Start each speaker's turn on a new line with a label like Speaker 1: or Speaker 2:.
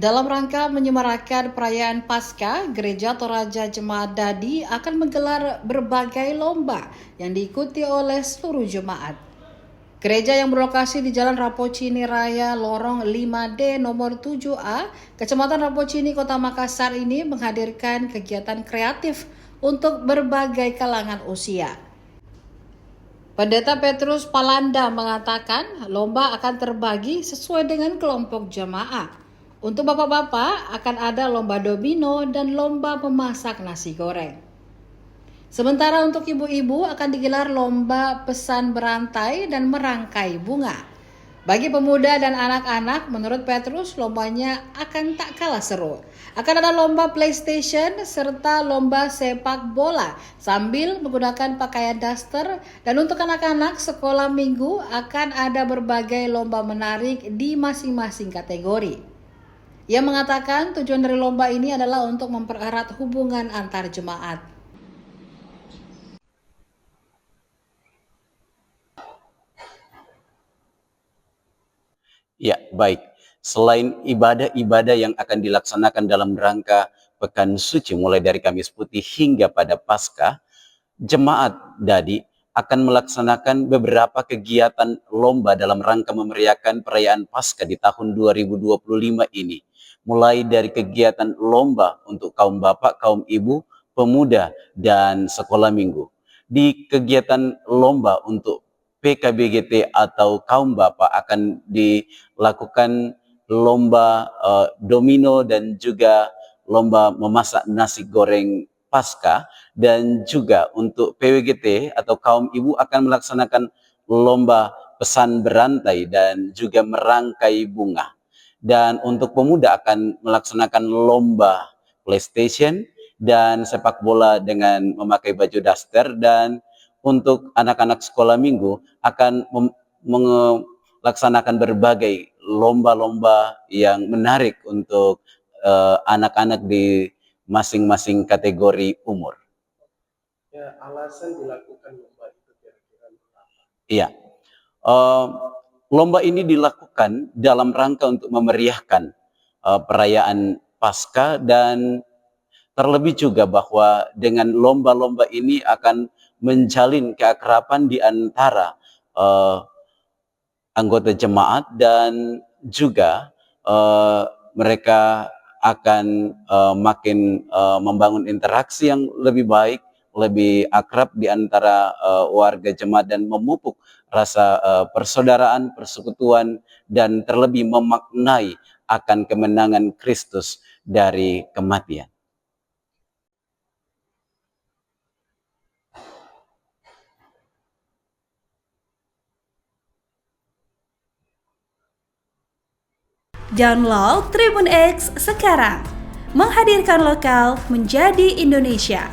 Speaker 1: Dalam rangka menyemarakan perayaan Paskah, Gereja Toraja Jemaat Dadi akan menggelar berbagai lomba yang diikuti oleh seluruh jemaat. Gereja yang berlokasi di Jalan Rapocini Raya, Lorong 5D nomor 7A, Kecamatan Rapocini, Kota Makassar ini menghadirkan kegiatan kreatif untuk berbagai kalangan usia. Pendeta Petrus Palanda mengatakan lomba akan terbagi sesuai dengan kelompok jemaah. Untuk bapak-bapak akan ada lomba domino dan lomba memasak nasi goreng. Sementara untuk ibu-ibu akan digelar lomba pesan berantai dan merangkai bunga. Bagi pemuda dan anak-anak, menurut Petrus, lombanya akan tak kalah seru. Akan ada lomba PlayStation serta lomba sepak bola sambil menggunakan pakaian daster. Dan untuk anak-anak, sekolah minggu akan ada berbagai lomba menarik di masing-masing kategori. Ia mengatakan tujuan dari lomba ini adalah untuk mempererat hubungan antar jemaat.
Speaker 2: Ya, baik. Selain ibadah-ibadah yang akan dilaksanakan dalam rangka Pekan Suci mulai dari Kamis Putih hingga pada Paskah, Jemaat Dadi akan melaksanakan beberapa kegiatan lomba dalam rangka memeriahkan perayaan Paskah di tahun 2025 ini. Mulai dari kegiatan lomba untuk kaum bapak, kaum ibu, pemuda, dan sekolah minggu. Di kegiatan lomba untuk PKBGT atau kaum bapak akan dilakukan lomba domino dan juga lomba memasak nasi goreng Paskah, dan juga untuk PWGT atau kaum ibu akan melaksanakan lomba pesan berantai dan juga merangkai bunga. Dan untuk pemuda akan melaksanakan lomba PlayStation dan sepak bola dengan memakai baju daster, dan untuk anak-anak sekolah minggu akan melaksanakan berbagai lomba-lomba yang menarik untuk anak-anak di masing-masing kategori umur.
Speaker 3: Ya, alasan dilakukan lomba itu kira-kira apa?
Speaker 2: Iya, lomba ini dilakukan dalam rangka untuk memeriahkan perayaan Paskah, dan terlebih juga bahwa dengan lomba-lomba ini akan menjalin keakraban di antara anggota jemaat, dan juga mereka akan makin membangun interaksi yang lebih baik, lebih akrab di antara warga jemaat, dan memupuk rasa persaudaraan, persekutuan, dan terlebih memaknai akan kemenangan Kristus dari kematian.
Speaker 4: Download Tribun X sekarang, menghadirkan lokal menjadi Indonesia.